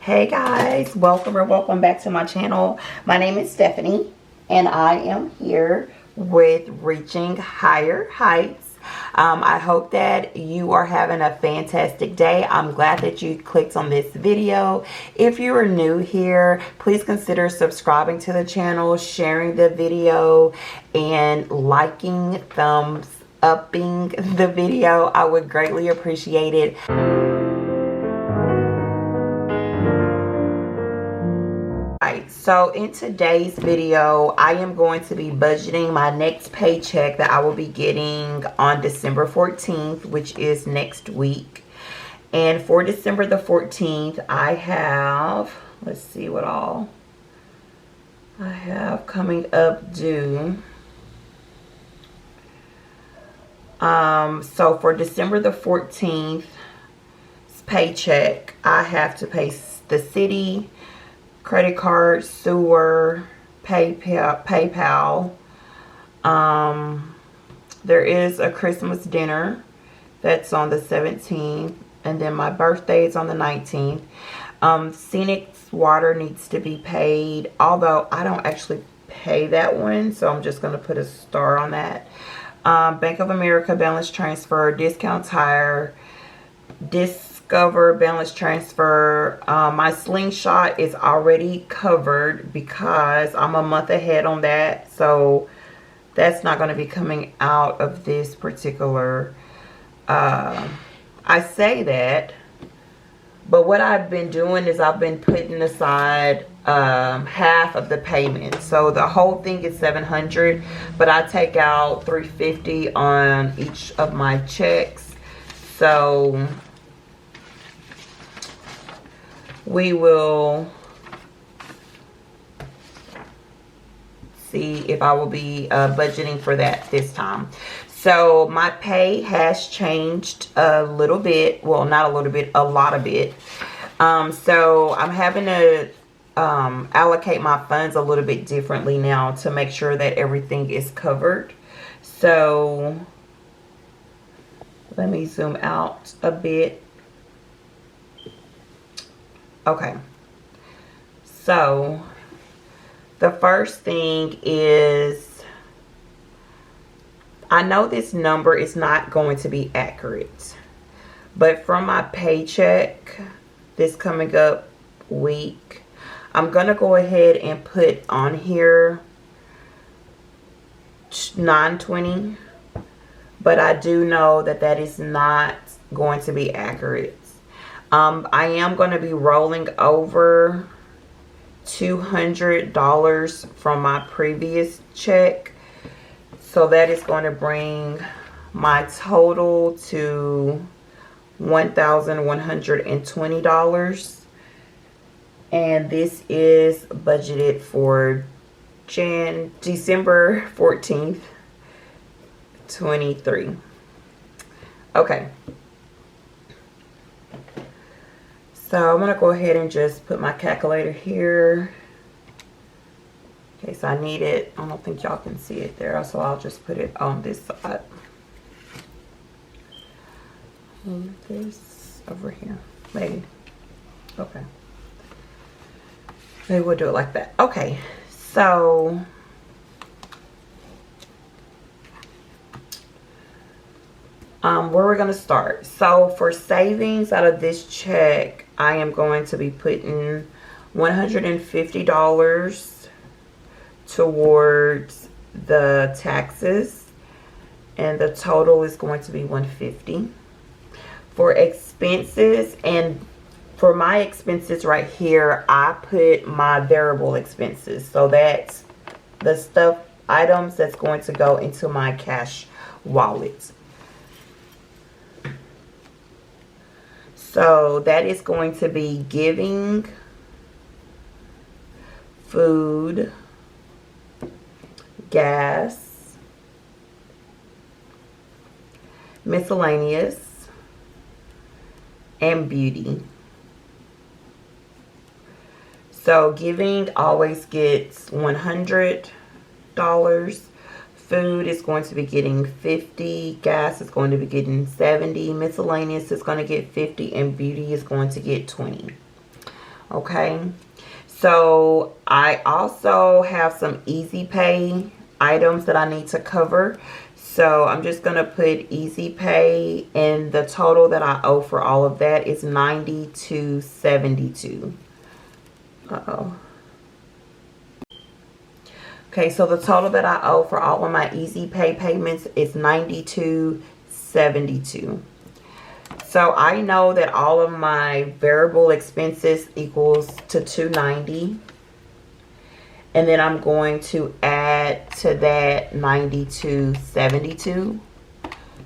Hey guys, welcome back to my channel. My name is Stephanie and I am here with Reaching Higher Heights. I hope that you are having a fantastic day. I'm glad that you clicked on this video. If you are new here, please consider subscribing to the channel, sharing the video, and liking, thumbs upping the video. I would greatly appreciate it. So in today's video, I am going to be budgeting my next paycheck that I will be getting on December 14th, which is next week. And for December the 14th, I have, let's see what all I have coming up due. So for December the 14th paycheck, I have to pay the city, credit card, sewer, PayPal. There is a Christmas dinner that's on the 17th, and then my birthday is on the 19th. Scenic water needs to be paid, although I don't actually pay that one, so I'm just going to put a star on that. Bank of America balance transfer, discount tire, Discover balance transfer. My slingshot is already covered because I'm a month ahead on that, so that's not going to be coming out of this particular I say that, but what I've been doing is I've been putting aside half of the payment. So the whole thing is $700, but I take out $350 on each of my checks. So we will see if I will be budgeting for that this time. So my pay has changed a little bit. Well, not a little bit, a lot of it. So I'm having to allocate my funds a little bit differently now to make sure that everything is covered. So let me zoom out a bit. Okay, so the first thing is, I know this number is not going to be accurate, but from my paycheck this coming up week, I'm going to go ahead and put on here $920, but I do know that that is not going to be accurate. I am going to be rolling over $200 from my previous check. So that is going to bring my total to $1,120. And this is budgeted for December 14th, 23. Okay. So I'm going to go ahead and just put my calculator here in case I need it. I don't think y'all can see it there, so I'll just put it on this side. And this over here. Maybe. Okay. Maybe we'll do it like that. Okay. So where we're going to start. So for savings out of this check, I am going to be putting $150 towards the taxes, and the total is going to be $150. For expenses, and for my expenses right here, I put my variable expenses. So that's the items that's going to go into my cash wallet. So that is going to be giving, food, gas, miscellaneous, and beauty. So giving always gets $100. Food is going to be getting $50. Gas is going to be getting $70. Miscellaneous is going to get $50. And beauty is going to get $20. Okay, so I also have some easy pay items that I need to cover. So I'm just going to put easy pay, and the total that I owe for all of that is $92.72. Uh-oh. Okay, so the total that I owe for all of my easy pay payments is $92.72. So I know that all of my variable expenses equals to $290. And then I'm going to add to that $92.72.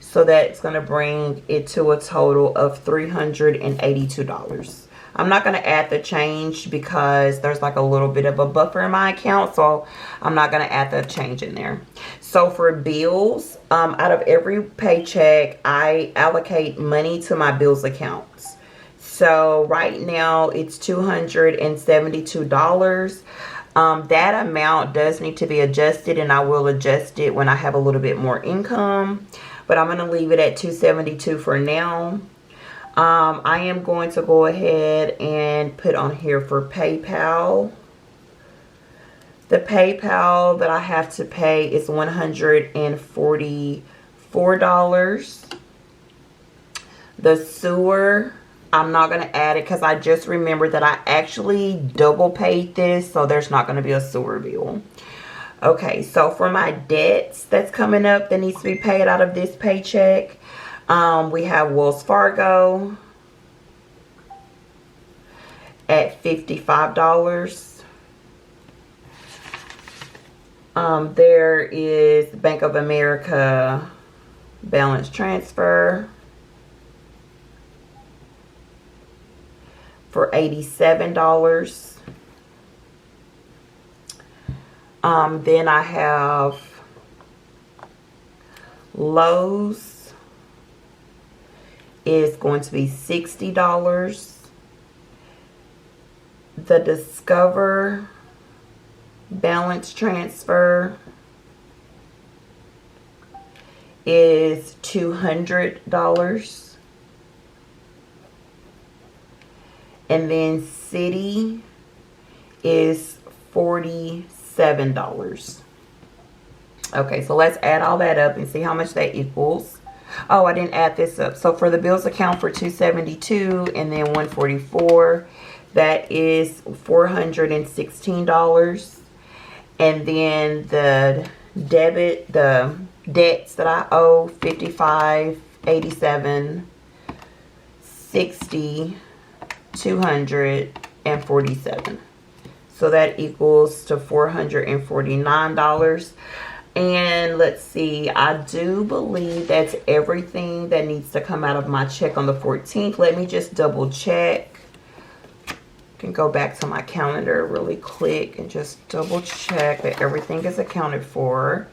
So that's going to bring it to a total of $382. I'm not going to add the change because there's like a little bit of a buffer in my account. So I'm not going to add the change in there. So for bills, out of every paycheck, I allocate money to my bills accounts. So right now it's $272. That amount does need to be adjusted, and I will adjust it when I have a little bit more income. But I'm going to leave it at $272 for now. I am going to go ahead and put on here for PayPal. The PayPal that I have to pay is $144. The sewer, I'm not going to add it because I just remembered that I actually double paid this, so there's not going to be a sewer bill. Okay, so for my debts that's coming up that needs to be paid out of this paycheck, we have Wells Fargo at $55. There is Bank of America balance transfer for $87. Then I have Lowe's is going to be $60. The Discover balance transfer is $200. And then Citi is $47. Okay, so let's add all that up and see how much that equals. Oh, I didn't add this up. So for the bills account for $272 and then $144, that is $416. And then the debts that I owe, $55, $87, $60, $247. So that equals to $449. And let's see, I do believe that's everything that needs to come out of my check on the 14th. Let me just double check. I can go back to my calendar really quick and just double check that everything is accounted for.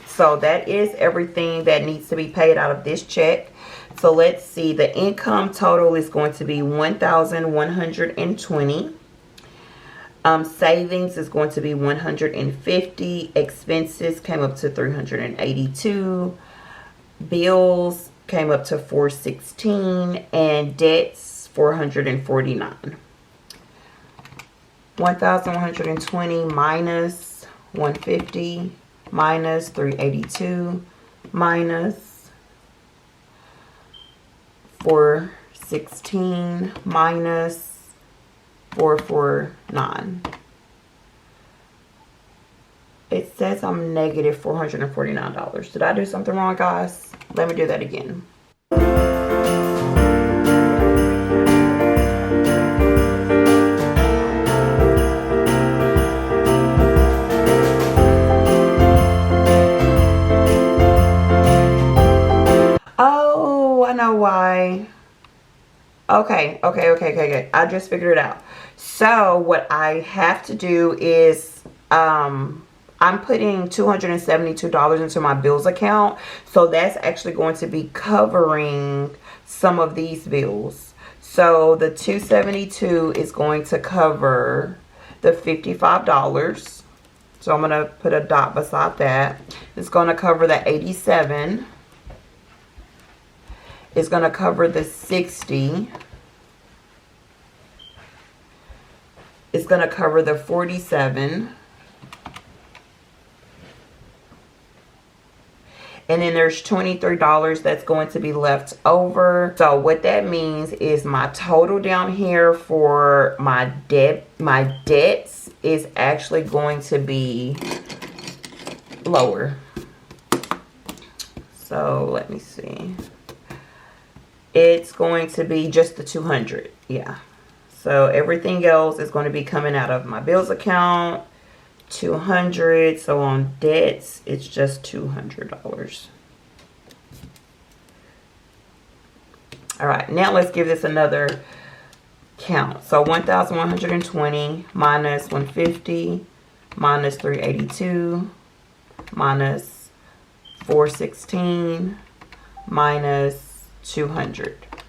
So that is everything that needs to be paid out of this check. So let's see, the income total is going to be $1,120. Savings is going to be $150. Expenses came up to $382. Bills came up to $416, and debts $449. 1,120 minus 150 minus 382 minus 416 minus 449. It says I'm negative $449. Did I do something wrong, guys? Let me do that again. Oh, I know why. Okay. I just figured it out. So what I have to do is I'm putting $272 into my bills account. So that's actually going to be covering some of these bills. So the $272 is going to cover the $55. So I'm going to put a dot beside that. It's going to cover the $87. It's going to cover the $60. It's going to cover the $47. And then there's $23 that's going to be left over. So what that means is my total down here for my debts is actually going to be lower. So let me see. It's going to be just the $200. Yeah. So everything else is going to be coming out of my bills account. $200. So on debts, it's just $200. All right, now let's give this another count. So 1,120 minus 150 minus 382 minus 416 minus 200.